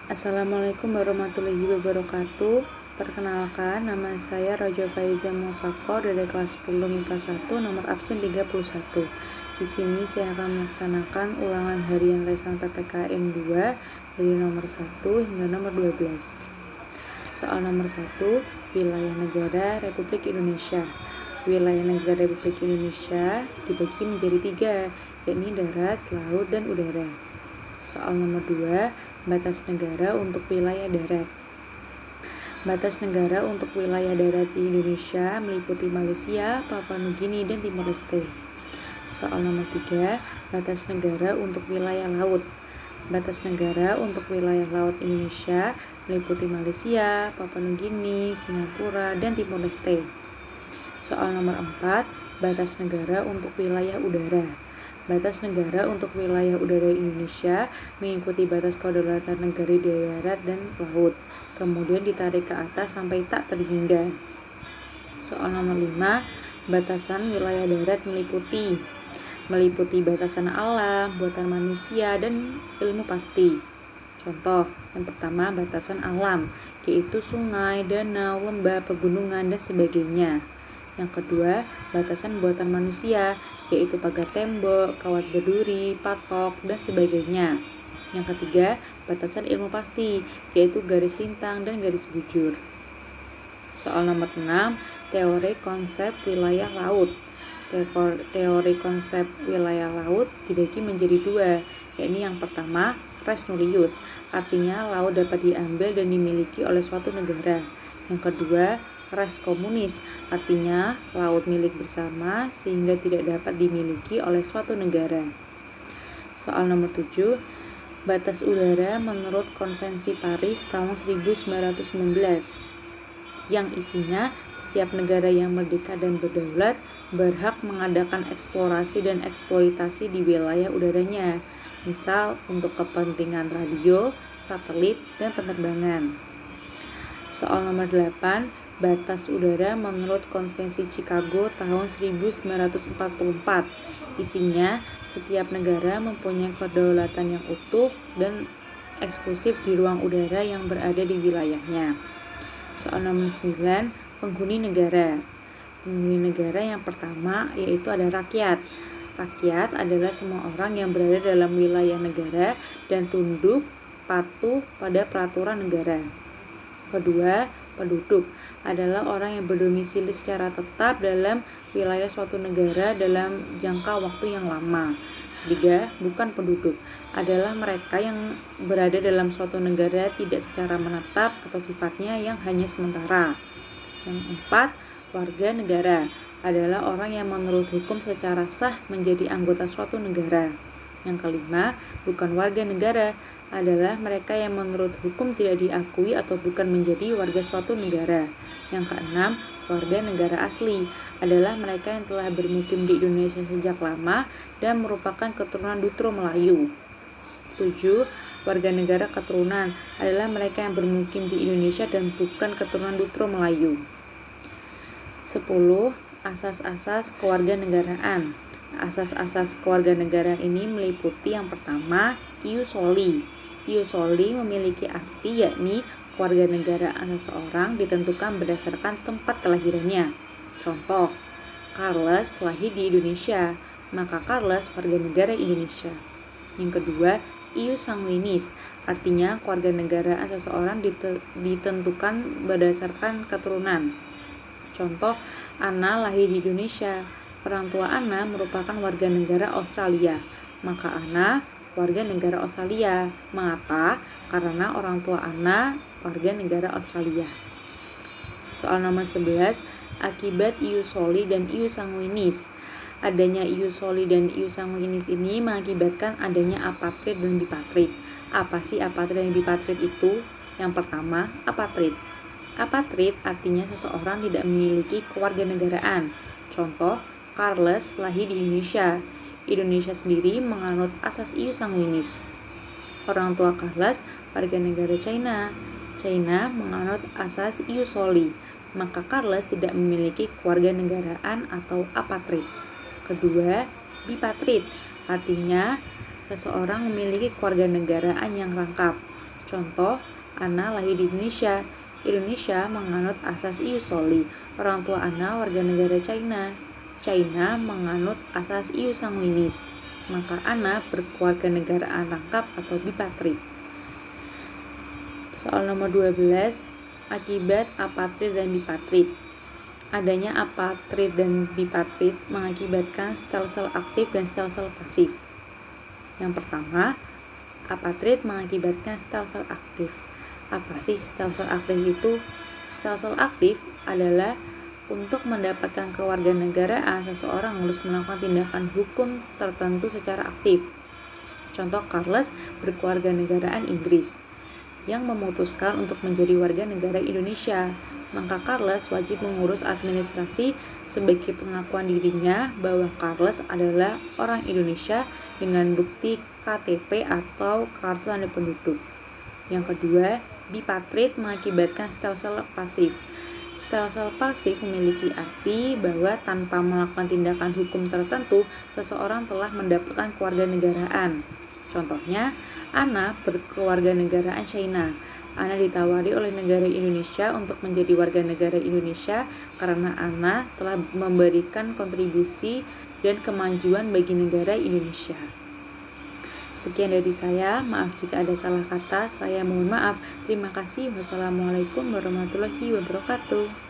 Assalamualaikum warahmatullahi wabarakatuh. Perkenalkan, nama saya Rojo Faiza Mufakor dari kelas 10 MIPA 1 nomor absen 31. Di sini saya akan melaksanakan ulangan harian lesan PPKN 2 dari nomor 1 hingga nomor 12. Soal nomor 1, wilayah negara Republik Indonesia. Wilayah negara Republik Indonesia dibagi menjadi 3, yakni darat, laut, dan udara. Soal nomor 2, batas negara untuk wilayah darat. Batas negara untuk wilayah darat di Indonesia meliputi Malaysia, Papua Nugini, dan Timor Leste. Soal nomor 3, batas negara untuk wilayah laut. Batas negara untuk wilayah laut Indonesia meliputi Malaysia, Papua Nugini, Singapura, dan Timor Leste. Soal nomor 4, batas negara untuk wilayah udara. Batas negara untuk wilayah udara Indonesia mengikuti batas kedaulatan negara di darat dan laut, kemudian ditarik ke atas sampai tak terhingga. Soal nomor 5, batasan wilayah darat meliputi batasan alam, buatan manusia, dan ilmu pasti. Contoh, yang pertama batasan alam, yaitu sungai, danau, lembah, pegunungan, dan sebagainya. Yang kedua, batasan buatan manusia, yaitu pagar tembok, kawat berduri, patok, dan sebagainya. Yang ketiga, batasan ilmu pasti, yaitu garis lintang dan garis bujur. Soal nomor 6, teori konsep wilayah laut. Teori konsep wilayah laut dibagi menjadi 2, yakni yang pertama, res nullius, artinya laut dapat diambil dan dimiliki oleh suatu negara. Yang kedua, res communis, artinya laut milik bersama sehingga tidak dapat dimiliki oleh suatu negara. Soal nomor 7, batas udara menurut Konvensi Paris tahun 1919, yang isinya setiap negara yang merdeka dan berdaulat berhak mengadakan eksplorasi dan eksploitasi di wilayah udaranya, misal untuk kepentingan radio, satelit, dan penerbangan. Soal nomor 8, batas udara menurut Konvensi Chicago tahun 1944. Isinya, setiap negara mempunyai kedaulatan yang utuh dan eksklusif di ruang udara yang berada di wilayahnya. Soal nomor 9, penghuni negara. Penghuni negara yang pertama yaitu ada rakyat. Rakyat adalah semua orang yang berada dalam wilayah negara dan tunduk patuh pada peraturan negara. Kedua, penduduk adalah orang yang berdomisili secara tetap dalam wilayah suatu negara dalam jangka waktu yang lama. Ketiga, bukan penduduk adalah mereka yang berada dalam suatu negara tidak secara menetap atau sifatnya yang hanya sementara. Yang keempat, warga negara adalah orang yang menurut hukum secara sah menjadi anggota suatu negara. Yang kelima, bukan warga negara adalah mereka yang menurut hukum tidak diakui atau bukan menjadi warga suatu negara. Yang keenam, warga negara asli adalah mereka yang telah bermukim di Indonesia sejak lama dan merupakan keturunan Dutro Melayu. 7. Warga negara keturunan adalah mereka yang bermukim di Indonesia dan bukan keturunan Dutro Melayu. 10. Asas-asas kewarganegaraan. Asas-asas kewarganegaraan ini meliputi yang pertama, ius soli. Ius soli memiliki arti yakni kewarganegaraan seseorang ditentukan berdasarkan tempat kelahirannya. Contoh, Charles lahir di Indonesia, maka Charles warga negara Indonesia. Yang kedua, ius sanguinis, artinya kewarganegaraan seseorang ditentukan berdasarkan keturunan. Contoh, Anna lahir di Indonesia, orang tua Anna merupakan warga negara Australia, maka Anna warga negara Australia. Mengapa? Karena orang tua Anna warga negara Australia. Soal nomor 11, akibat ius soli dan ius sanguinis. Adanya ius soli dan ius sanguinis ini mengakibatkan adanya apatrid dan bipatrid. Apa sih apatrid dan bipatrid itu? Yang pertama, apatrid. Apatrid artinya seseorang tidak memiliki kewarganegaraan. Contoh, Charles lahir di Indonesia. Indonesia sendiri menganut asas ius sanguinis. Orang tua Charles warga negara China. China menganut asas ius soli, maka Charles tidak memiliki kewarganegaraan atau apatrid. Kedua, bipatrid, artinya seseorang memiliki kewarganegaraan yang lengkap. Contoh, Ana lahir di Indonesia. Indonesia menganut asas ius soli. Orang tua Ana warga negara China. China menganut asas ius sanguinis. Maka Ana berkeluarga negaraan lengkap atau bipatrid. Soal nomor 12, akibat apatrid dan bipatrid. Adanya apatrid dan bipatrid mengakibatkan sel-sel aktif dan sel-sel pasif. Yang pertama, apatrid mengakibatkan sel-sel aktif. Apa sih sel-sel aktif itu? Sel-sel aktif adalah untuk mendapatkan kewarganegaraan seseorang harus melakukan tindakan hukum tertentu secara aktif. Contoh, Charles berkewarganegaraan Inggris yang memutuskan untuk menjadi warga negara Indonesia. Maka Charles wajib mengurus administrasi sebagai pengakuan dirinya bahwa Charles adalah orang Indonesia dengan bukti KTP atau kartu tanda penduduk. Yang kedua, bipatrid mengakibatkan sel-sel pasif. Sel-sel pasif memiliki arti bahwa tanpa melakukan tindakan hukum tertentu, seseorang telah mendapatkan kewarganegaraan. Contohnya, Ana berkewarganegaraan China. Ana ditawari oleh negara Indonesia untuk menjadi warga negara Indonesia karena Ana telah memberikan kontribusi dan kemajuan bagi negara Indonesia. Sekian dari saya, maaf jika ada salah kata, saya mohon maaf. Terima kasih. Wassalamualaikum warahmatullahi wabarakatuh.